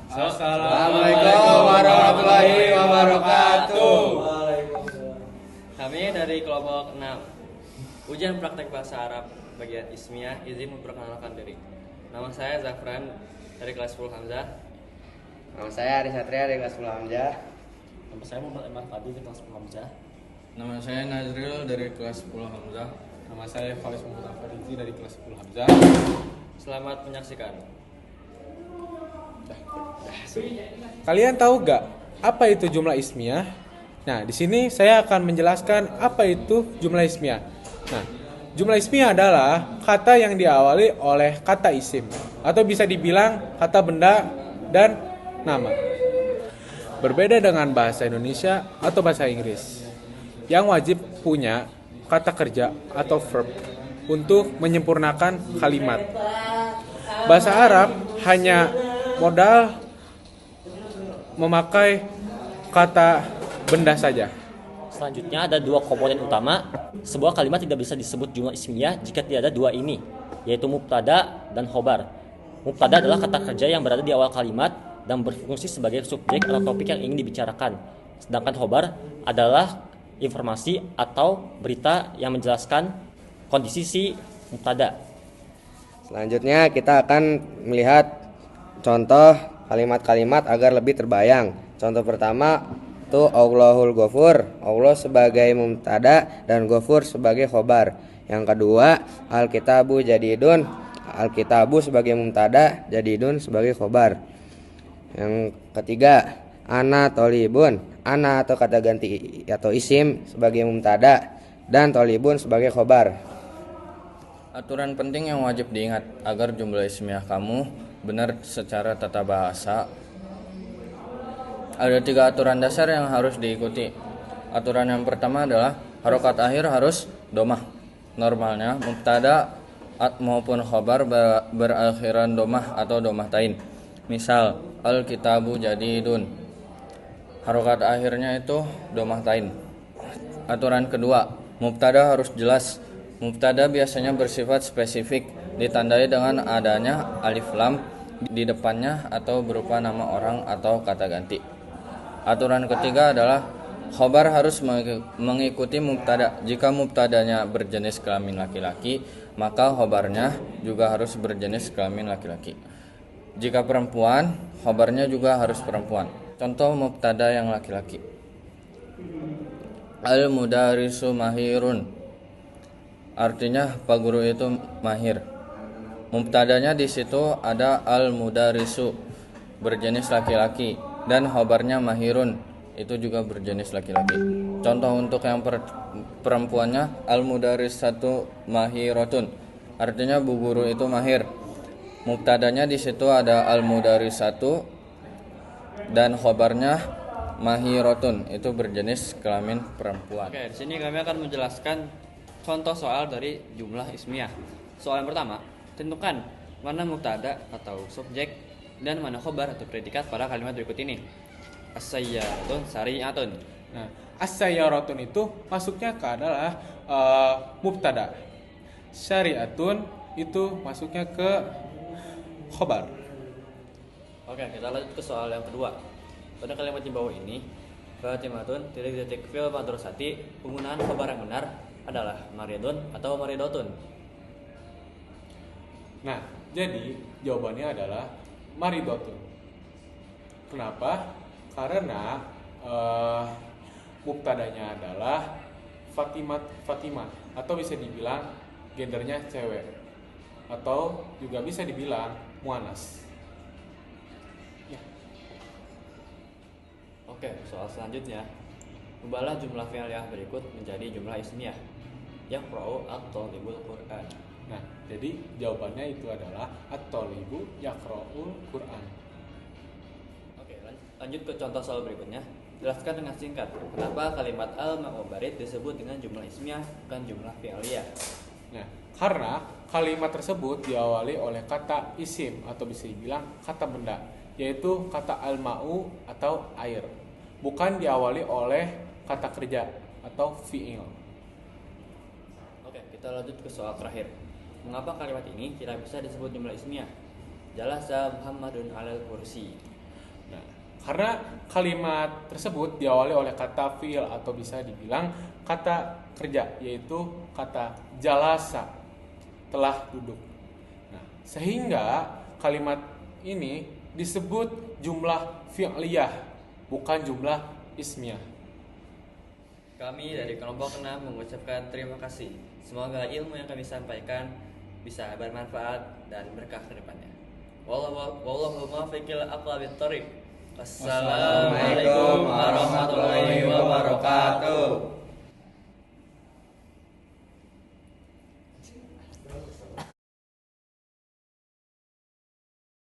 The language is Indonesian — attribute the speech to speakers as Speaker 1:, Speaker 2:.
Speaker 1: Assalamualaikum warahmatullahi wabarakatuh.
Speaker 2: Kami dari kelompok 6 ujian praktek bahasa Arab bagian Ismiyah izin memperkenalkan diri. Nama saya Zafran dari kelas 10 Hamzah.
Speaker 1: Nama saya Ari Satria dari kelas 10 Hamzah.
Speaker 3: Nama saya Muhammad Emar Fadil dari kelas 10 Hamzah.
Speaker 4: Nama saya Nazril dari kelas 10 Hamzah.
Speaker 5: Nama saya Faiz Muhammad Farizi dari kelas 10 Hamzah.
Speaker 2: Selamat menyaksikan.
Speaker 5: Kalian tahu gak apa itu jumlah ismiyah? Nah, di sini saya akan menjelaskan apa itu jumlah ismiyah. Nah, jumlah ismiyah adalah kata yang diawali oleh kata isim atau bisa dibilang kata benda dan nama. Berbeda dengan bahasa Indonesia atau bahasa Inggris yang wajib punya kata kerja atau verb untuk menyempurnakan kalimat. Bahasa Arab hanya modal memakai kata benda saja.
Speaker 3: Selanjutnya ada dua komponen utama. Sebuah kalimat tidak bisa disebut jumlah ismiyah jika tidak ada dua ini, yaitu mubtada dan khobar. Mubtada adalah kata kerja yang berada di awal kalimat dan berfungsi sebagai subjek atau topik yang ingin dibicarakan. Sedangkan khobar adalah informasi atau berita yang menjelaskan kondisi si mubtada.
Speaker 1: Selanjutnya kita akan melihat contoh kalimat-kalimat agar lebih terbayang. Contoh pertama itu Allahul Ghafur, Allah sebagai mubtada dan Ghafur sebagai khobar. Yang kedua, Alkitabu Jadidun, Alkitabu sebagai mubtada, Jadidun sebagai khobar. Yang ketiga, Ana Tolibun, Ana atau kata ganti atau isim sebagai mubtada dan Tolibun sebagai khobar.
Speaker 4: Aturan penting yang wajib diingat agar jumlah ismiyah kamu benar secara tata bahasa. Ada 3 aturan dasar yang harus diikuti. Aturan yang pertama adalah harokat akhir harus domah. Normalnya mubtada maupun khobar berakhiran domah atau domah tain. Misal Alkitabu Jadidun, harokat akhirnya itu domah tain. Aturan kedua, mubtada harus jelas. Mubtada biasanya bersifat spesifik, ditandai dengan adanya alif lam di depannya atau berupa nama orang atau kata ganti. Aturan ketiga adalah khobar harus mengikuti mubtada. Jika mubtadanya berjenis kelamin laki-laki, maka khobarnya juga harus berjenis kelamin laki-laki. Jika perempuan, khobarnya juga harus perempuan. Contoh mubtada yang laki-laki. Al-mudarisu mahirun, artinya Pak Guru itu mahir. Mubtadanya di situ ada al-mudarisu berjenis laki-laki dan khobarnya mahirun itu juga berjenis laki-laki. Contoh untuk yang perempuannya al-mudarisatu mahirotun, artinya Bu Guru itu mahir. Mubtadanya di situ ada al-mudarisatu dan khobarnya mahirotun itu berjenis kelamin perempuan.
Speaker 2: Oke, di sini kami akan menjelaskan contoh soal dari jumlah ismiyah. Soal yang pertama, tentukan mana mubtada atau subjek dan mana khobar atau predikat pada kalimat berikut ini. As-sayyaratun sari'atun.
Speaker 5: Nah, as-sayyaratun itu masuknya ke adalah mubtada. Syari'atun itu masuknya ke khobar.
Speaker 2: Oke, kita lanjut ke soal yang kedua. Pada kalimat di bawah ini, Fatimatun titik fil madrosati, penggunaan khobar yang benar adalah maridun atau maridotun.
Speaker 5: Nah, jadi jawabannya adalah maridotun. Kenapa? Karena mubtadanya adalah Fatimah atau bisa dibilang gendernya cewek atau juga bisa dibilang muannas. Ya.
Speaker 2: Oke, soal selanjutnya. Ubahlah jumlah fi'liyah berikut menjadi jumlah ismiyah. Yaqra'u at-talibul Qur'an.
Speaker 5: Nah, jadi jawabannya itu adalah at-talibu yaqra'ul Qur'an.
Speaker 2: Oke, lanjut ke contoh soal berikutnya. Jelaskan dengan singkat kenapa kalimat al-ma'ubarid disebut dengan jumlah ismiyah bukan jumlah fi'liyah.
Speaker 5: Nah, karena kalimat tersebut diawali oleh kata isim atau bisa dibilang kata benda, yaitu kata al-ma'u atau air, bukan diawali oleh kata kerja atau fi'il.
Speaker 2: Oke, kita lanjut ke soal terakhir. Mengapa kalimat ini tidak bisa disebut jumlah ismiyah? Jalasa Muhammadun alal kursi.
Speaker 5: Nah, karena kalimat tersebut diawali oleh kata fi'il atau bisa dibilang kata kerja, yaitu kata jalasa, telah duduk. Nah, sehingga kalimat ini disebut jumlah fi'liyah, bukan jumlah ismiyah.
Speaker 2: Kami dari kelompok 6 mengucapkan terima kasih. Semoga ilmu yang kami sampaikan bisa bermanfaat dan berkah ke depannya. Wallahu muwaffiq ila aqwamit thoriq. Wassalamualaikum